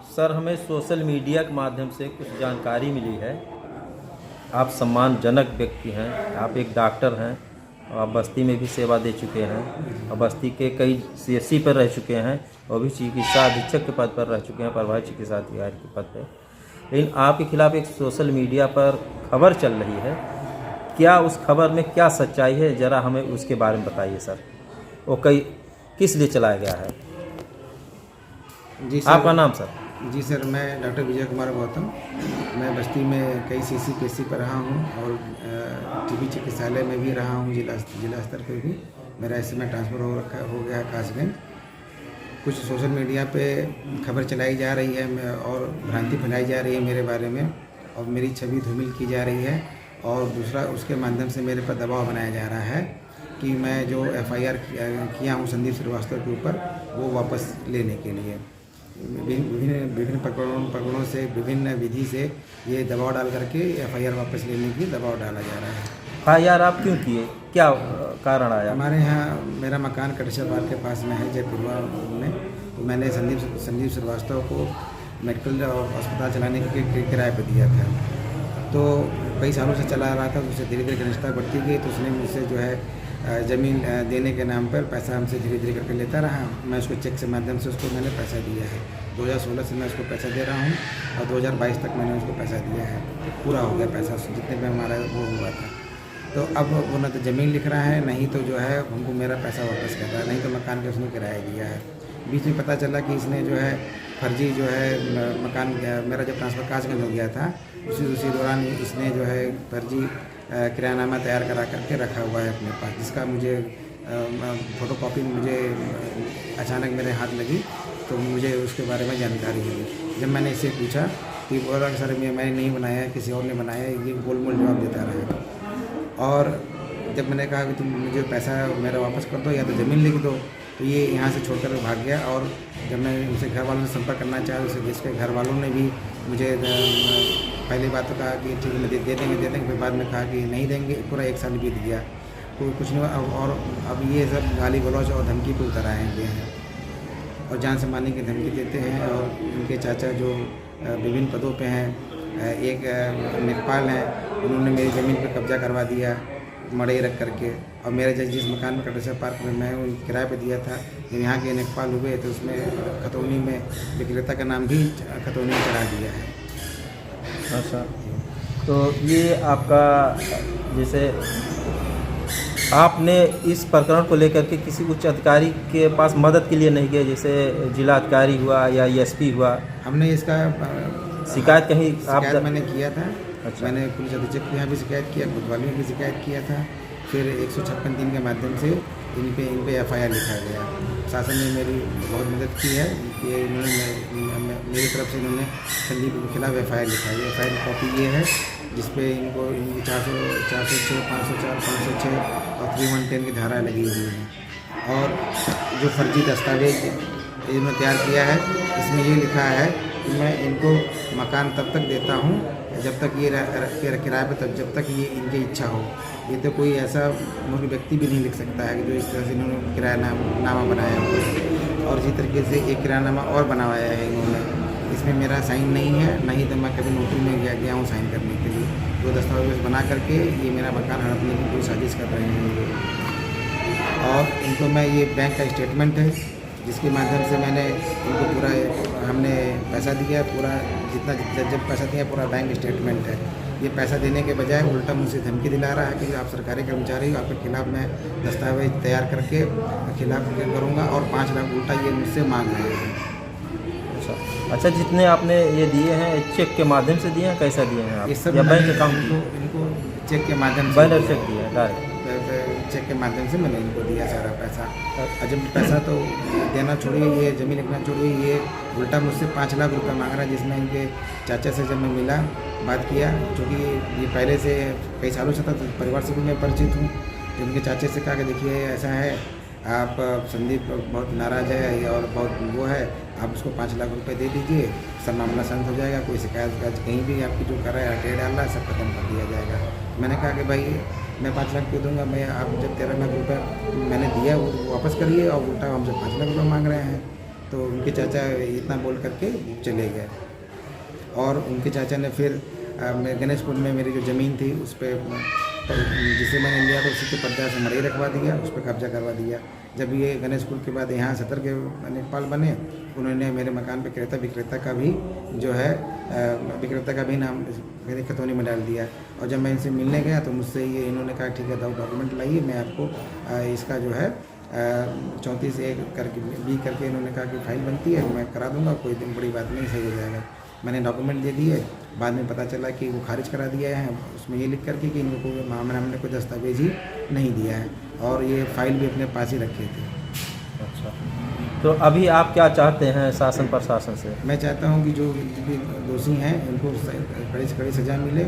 Sir, हमें social media के माध्यम से कुछ जानकारी मिली है। आप सम्मानजनक व्यक्ति हैं, आप एक डॉक्टर हैं और आप बस्ती में भी सेवा दे चुके हैं और बस्ती के कई सीएससी पर रह चुके हैं और भी चिकित्सा अधीक्षक के पद पर रह चुके हैं, प्रभारी चिकित्सा अधिकारी के पद पर। लेकिन आपके खिलाफ एक सोशल मीडिया पर खबर चल रही है, क्या उस खबर में क्या सच्चाई है? ज़रा हमें उसके बारे में बताइए सर। वो किस लिए चलाया गया है? जी सर। आपका नाम सर? जी सर, मैं डॉक्टर विजय कुमार गौतम। मैं बस्ती में कई सीसी पीएससी पर रहा हूँ और टीबी चिकित्सालय में भी रहा हूँ, जिला स्तर पर भी। मेरा इस समय ट्रांसफ़र हो गया है कासगंज। कुछ सोशल मीडिया पे खबर चलाई जा रही है और भ्रांति फैलाई जा रही है मेरे बारे में, और मेरी छवि धूमिल की जा रही है। और दूसरा, उसके माध्यम से मेरे पर दबाव बनाया जा रहा है कि मैं जो FIR किया हूँ संदीप श्रीवास्तव के ऊपर, वो वापस लेने के लिए विभिन्न प्रकरणों से, विभिन्न विधि से ये दबाव डाल करके FIR वापस लेने की दबाव डाला जा रहा है। FIR आप क्यों किए? क्या कारण आया? हमारे यहाँ मेरा मकान कटेश्वर पार्क के पास में है, जयपुरवा में। तो मैंने संदीप श्रीवास्तव को मेडिकल और अस्पताल चलाने के किराए पर दिया था। तो कई सालों से चला रहा था, तो उससे धीरे धीरे घनिष्ठता बढ़ती गई। तो उसने मुझसे जो है ज़मीन देने के नाम पर पैसा हमसे धीरे धीरे करके लेता रहा। मैं उसको चेक के माध्यम से उसको मैंने पैसा दिया है। 2016 से मैं उसको पैसा दे रहा हूँ और 2022 तक मैंने उसको पैसा दिया है। पूरा हो गया पैसा, जितने में हमारा वो हुआ था। तो अब वो न तो ज़मीन लिख रहा है, नहीं तो जो है हमको मेरा पैसा वापस कर रहा है, नहीं तो मकान का उसने किराया दिया है। बीच में पता चला कि इसने जो है फर्जी जो है मकान, मेरा जब ट्रांसफ़र कासगंज हो गया था, उसी दौरान इसने जो है फर्जी किरायानामा तैयार करा करके रखा हुआ है अपने पास, जिसका मुझे फ़ोटोकॉपी मुझे अचानक मेरे हाथ लगी, तो मुझे उसके बारे में जानकारी मिली। जब मैंने इससे पूछा कि बोला कि सर मैंने नहीं बनाया है, किसी और ने बनाया है, ये गोलमोल जवाब देता रहा। और जब मैंने कहा कि तुम मुझे पैसा मेरा वापस कर दो या तो ज़मीन लिख दो, तो ये यहाँ से छोड़कर भाग गया। और जब मैं उनसे घर वालों से संपर्क करना चाहा, उसे इसके घर वालों ने भी मुझे पहली बात तो कहा कि ठीक है दे देंगे, फिर बाद में कहा कि नहीं देंगे। पूरा 1 साल बीत गया, तो कुछ नहीं हुआ। और अब ये सब गाली गलौज और धमकी पे उतर आए हुए हैं और जान से मारने की धमकी देते हैं। और उनके चाचा जो विभिन्न पदों पे हैं, एक नेकपाल हैं, उन्होंने मेरी ज़मीन पर कब्जा करवा दिया मड़ई रख करके। और मेरे जिस मकान में कटेश्वर पार्क में मैं उन किराए पे दिया था, जब यहाँ के नेकपाल हुए तो उसमें खतौनी में विक्रेता का नाम भी खतौनी में चढ़ा दिया है। अच्छा, तो ये आपका, जैसे आपने इस प्रकरण को लेकर के किसी उच्च अधिकारी के पास मदद के लिए नहीं गए, जैसे जिला अधिकारी हुआ या ESP हुआ? हमने इसका शिकायत कहीं शिकायत मैंने किया था। अच्छा। मैंने पुलिस अधीक्षक के यहाँ भी शिकायत किया, कोतवाली में भी शिकायत किया था। फिर 156(3) के माध्यम से इन पे FIR लिखा गया। शासन ने मेरी बहुत मदद की है कि इन्होंने मेरी तरफ से इन्होंने संदीप के खिलाफ FIR लिखा है। FIR की कॉपी ये है, जिसपे इनको इनकी 406, 504, 506 और 3110 की धारा लगी हुई है। और जो फर्जी दस्तावेज इन्होंने तैयार किया है, इसमें ये लिखा है कि मैं इनको मकान तब तक देता हूँ जब तक ये किराए पर, तब जब तक ये इनकी इच्छा हो। ये तो कोई ऐसा मूर्ख व्यक्ति भी नहीं लिख सकता है कि जो इस तरह से इन्होंने किरायानामा बनाया हो। और इसी तरीके से एक किरायानामा और बनवाया है इन्होंने, इसमें मेरा साइन नहीं है, नहीं तो मैं कभी नौकरी में गया हूँ साइन करने के लिए। वो दस्तावेज बना करके ये मेरा मकान हड़पने की पूरी साजिश कर रहे हैं। और इनको मैं ये बैंक का स्टेटमेंट है, जिसके माध्यम से मैंने इनको पूरा हमने पैसा दिया, पूरा जितना जब पैसा दिया पूरा बैंक स्टेटमेंट है। ये पैसा देने के बजाय उल्टा मुझसे धमकी दिला रहा है कि आप सरकारी कर्मचारी, आपके खिलाफ मैं दस्तावेज तैयार करके खिलाफ करूँगा, और 5 लाख उल्टा ये मुझसे मांग रहे हैं। अच्छा, जितने आपने ये दिए हैं चेक के माध्यम से दिए हैं, कैसा दिए हैं आप? ये सब या बैंक अकाउंट? इनको चेक के माध्यम से, बैनर चेक दिया है डायरेक्ट? चेक के माध्यम से मैंने इनको दिया सारा पैसा। और जब पैसा तो देना छोड़िए, ये ज़मीन लिखना छोड़िए, ये उल्टा मुझसे 5 लाख रुपये मांग रहा है। जिसमें इनके चाचा से जब मैं मिला, बात किया, क्योंकि ये पहले से कई सालों से था, तो परिवार से भी मैं परिचित हूँ। जब उनके चाचे से कहा कि देखिए ऐसा है, आप संदीप बहुत नाराज़ है और बहुत वो है, आप उसको 5 लाख रुपए दे दीजिए, सब मामला शांत हो जाएगा, कोई शिकायत कहीं भी आपकी जो कर रहा है हटे डाल रहा है, सब खत्म कर दिया जाएगा। मैंने कहा कि भाई मैं 5 लाख क्यों दूंगा, मैं आप जब 13 लाख रुपये मैंने दिया वो वापस करिए, और उल्टा हमसे 5 लाख रुपये मांग रहे हैं। तो उनके चाचा इतना बोल करके चले गए। और उनके चाचा ने फिर गणेशपुर में मेरी जो ज़मीन थी उस पर जिसे मैंने लिया था उसी के पर्दा से मड़ई रखवा दिया, उस पर कब्जा करवा दिया। जब ये गणेशपुर के बाद यहाँ सतर के लेखपाल बने, उन्होंने मेरे मकान पे क्रेता विक्रेता का भी जो है विक्रेता का भी नाम मेरे खतौनी में डाल दिया। और जब मैं इनसे मिलने गया तो मुझसे ये इन्होंने कहा ठीक है डॉक्यूमेंट लाइए, मैं आपको इसका जो है 34A करके बी करके इन्होंने कहा कि फाइल बनती है, मैं करा दूंगा, कोई दिन बड़ी बात नहीं, सही हो जाएगा। मैंने डॉक्यूमेंट दे दिए, बाद में पता चला कि वो खारिज करा दिया है, उसमें ये लिख करके कि इनको हमने कोई दस्तावेज ही नहीं दिया है और ये फाइल भी अपने पास ही रखे थे। अच्छा, तो अभी आप क्या चाहते हैं शासन प्रशासन से? मैं चाहता हूँ कि जो भी दोषी हैं उनको कड़ी से कड़ी सज़ा मिले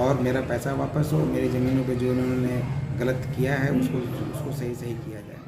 और मेरा पैसा वापस हो, मेरी ज़मीनों पे जो उन्होंने गलत किया है उसको सही किया जाए।